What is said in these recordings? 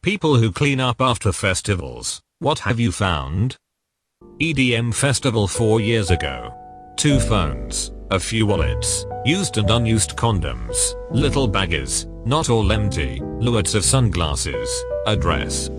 People who clean up after festivals, what have you found? EDM festival 4 years ago. 2 phones, a few wallets, used and unused condoms, little baggies, not all empty, loads of sunglasses, a dress.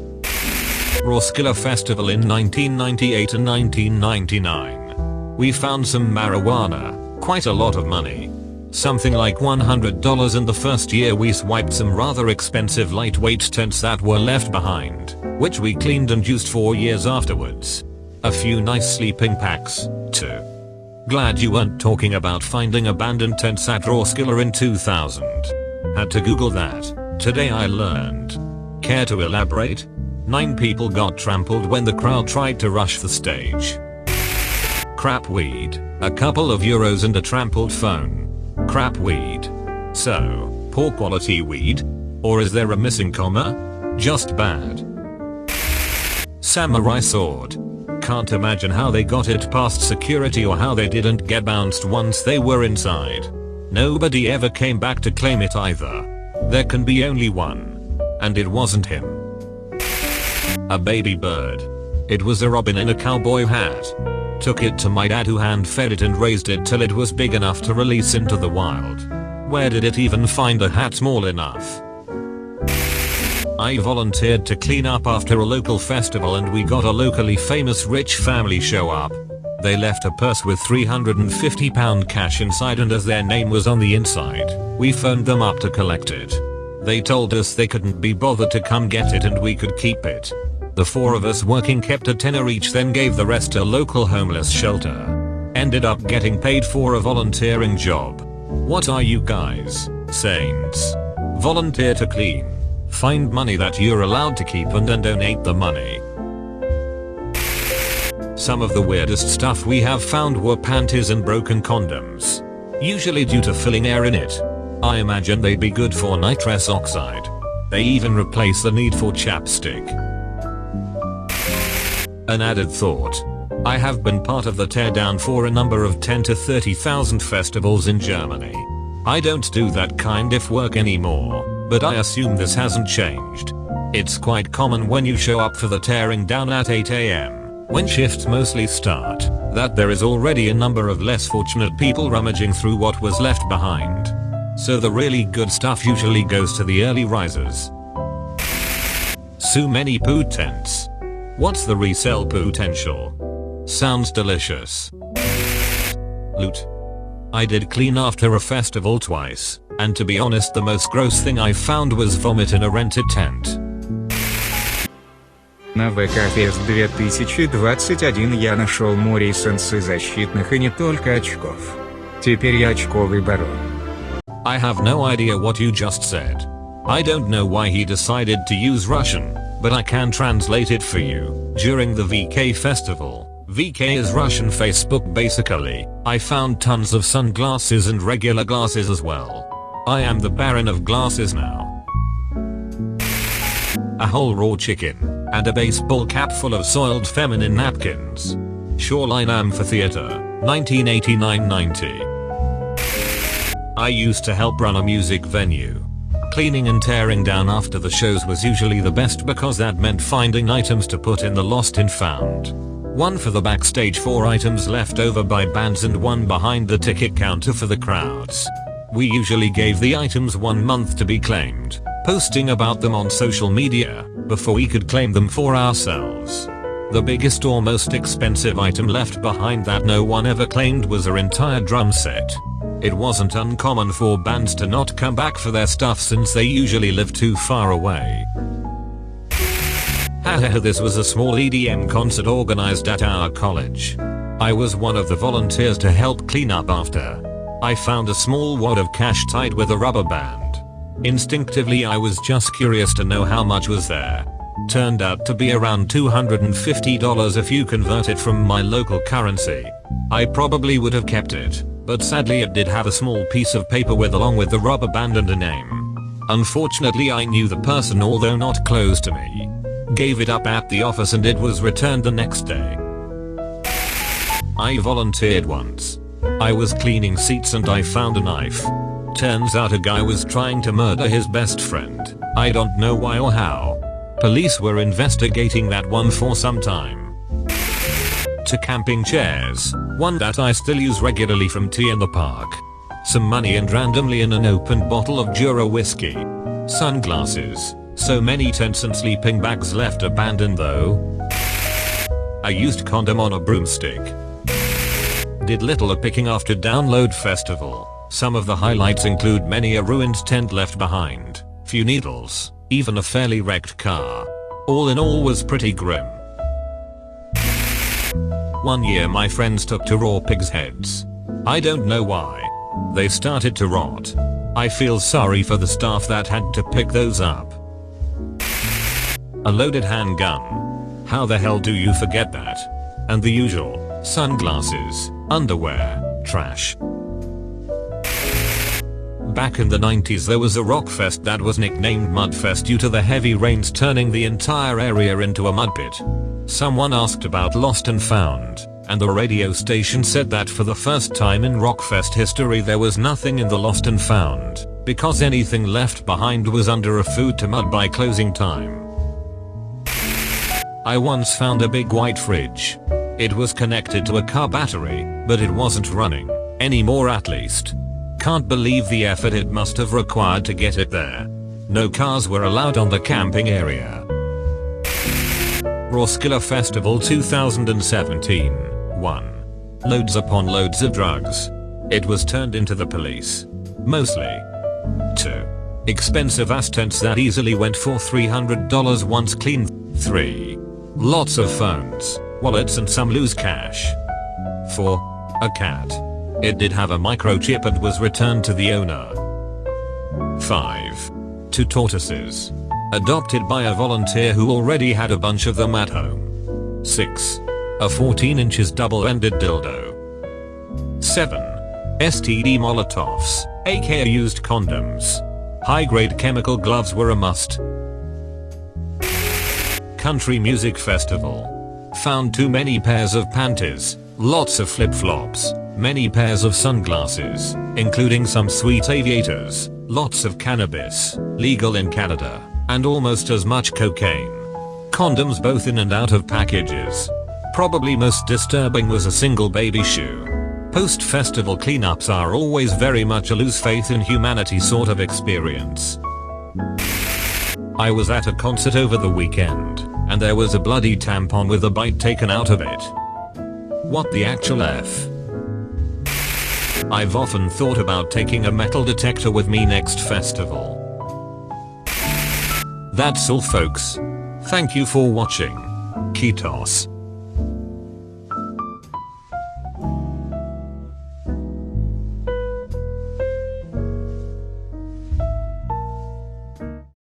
Roskilde Festival in 1998 and 1999. We found some marijuana, quite a lot of money. Something like $100 in the first year. We swiped some rather expensive lightweight tents that were left behind, which we cleaned and used 4 years afterwards. A few nice sleeping packs, too. Glad you weren't talking about finding abandoned tents at Roskilde in 2000. Had to Google that. Today I learned. Care to elaborate? 9 people got trampled when the crowd tried to rush the stage. Crap weed, a couple of euros and a trampled phone. Crap weed. So, poor quality weed? Or is there a missing comma? Just bad. Samurai sword. Can't imagine how they got it past security or how they didn't get bounced once they were inside. Nobody ever came back to claim it either. There can be only one. And it wasn't him. A baby bird. It was a robin in a cowboy hat. Took it to my dad, who hand fed it and raised it till it was big enough to release into the wild. Where did it even find a hat small enough? I volunteered to clean up after a local festival and we got a locally famous rich family show up. They left a purse with £350 cash inside, and as their name was on the inside, we phoned them up to collect it. They told us they couldn't be bothered to come get it and we could keep it. The 4 of us working kept a tenner each, then gave the rest to a local homeless shelter. Ended up getting paid for a volunteering job. What are you guys, saints? Volunteer to clean. Find money that you're allowed to keep and then donate the money. Some of the weirdest stuff we have found were panties and broken condoms. Usually due to filling air in it. I imagine they'd be good for nitrous oxide. They even replace the need for chapstick. An added thought. I have been part of the teardown for a number of 10 to 30,000 festivals in Germany. I don't do that kind of work anymore, but I assume this hasn't changed. It's quite common when you show up for the tearing down at 8 AM, when shifts mostly start, that there is already a number of less fortunate people rummaging through what was left behind. So the really good stuff usually goes to the early risers. So many poo tents. What's the resale potential? Sounds delicious. Loot. I did clean after a festival twice, and to be honest, the most gross thing I found was vomit in a rented tent. На ВК-фест 2021 я нашел море солнцезащитных и не только очков. Теперь я очковый барон. I have no idea what you just said. I don't know why he decided to use Russian, but I can translate it for you. During the VK festival, VK is Russian Facebook basically, I found tons of sunglasses and regular glasses as well. I am the Baron of glasses now. A whole raw chicken, and a baseball cap full of soiled feminine napkins. Shoreline Amphitheater, 1989-90. I used to help run a music venue. Cleaning and tearing down after the shows was usually the best because that meant finding items to put in the lost and found. One for the backstage, 4 items left over by bands, and 1 behind the ticket counter for the crowds. We usually gave the items 1 month to be claimed, posting about them on social media, before we could claim them for ourselves. The biggest or most expensive item left behind that no one ever claimed was our entire drum set. It wasn't uncommon for bands to not come back for their stuff since they usually live too far away. Haha, this was a small EDM concert organized at our college. I was one of the volunteers to help clean up after. I found a small wad of cash tied with a rubber band. Instinctively I was just curious to know how much was there. Turned out to be around $250 if you convert it from my local currency. I probably would have kept it, but sadly it did have a small piece of paper along with the rubber band and a name. Unfortunately I knew the person, although not close to me. Gave it up at the office and it was returned the next day. I volunteered once. I was cleaning seats and I found a knife. Turns out a guy was trying to murder his best friend. I don't know why or how. Police were investigating that one for some time. To camping chairs, one that I still use regularly from tea in the park. Some money and randomly in an opened bottle of Jura whiskey. Sunglasses, so many tents and sleeping bags left abandoned though. A used condom on a broomstick. Did little picking after Download Festival. Some of the highlights include many a ruined tent left behind, few needles, even a fairly wrecked car. All in all was pretty grim. One year my friends took to raw pigs' heads. I don't know why. They started to rot. I feel sorry for the staff that had to pick those up. A loaded handgun. How the hell do you forget that? And the usual, sunglasses, underwear, trash. Back in the 90s there was a rock fest that was nicknamed Mudfest due to the heavy rains turning the entire area into a mud pit. Someone asked about Lost and Found, and the radio station said that for the first time in Rockfest history there was nothing in the Lost and Found, because anything left behind was under a food to mud by closing time. I once found a big white fridge. It was connected to a car battery, but it wasn't running, anymore at least. Can't believe the effort it must have required to get it there. No cars were allowed on the camping area. Roskilde Festival 2017. 1. Loads upon loads of drugs. It was turned into the police. Mostly. 2. Expensive ass tents that easily went for $300 once clean. 3. Lots of phones, wallets and some loose cash. 4. A cat. It did have a microchip and was returned to the owner. 5. 2 tortoises. Adopted by a volunteer who already had a bunch of them at home. 6. A 14 inches double-ended dildo. 7. STD Molotovs, aka used condoms. High-grade chemical gloves were a must. Country Music Festival. Found too many pairs of panties, lots of flip-flops, many pairs of sunglasses, including some sweet aviators, lots of cannabis, legal in Canada, and almost as much cocaine. Condoms both in and out of packages. Probably most disturbing was a single baby shoe. Post-festival cleanups are always very much a lose faith in humanity sort of experience. I was at a concert over the weekend, and there was a bloody tampon with a bite taken out of it. What the actual F? I've often thought about taking a metal detector with me next festival. That's all folks. Thank you for watching. Kitos.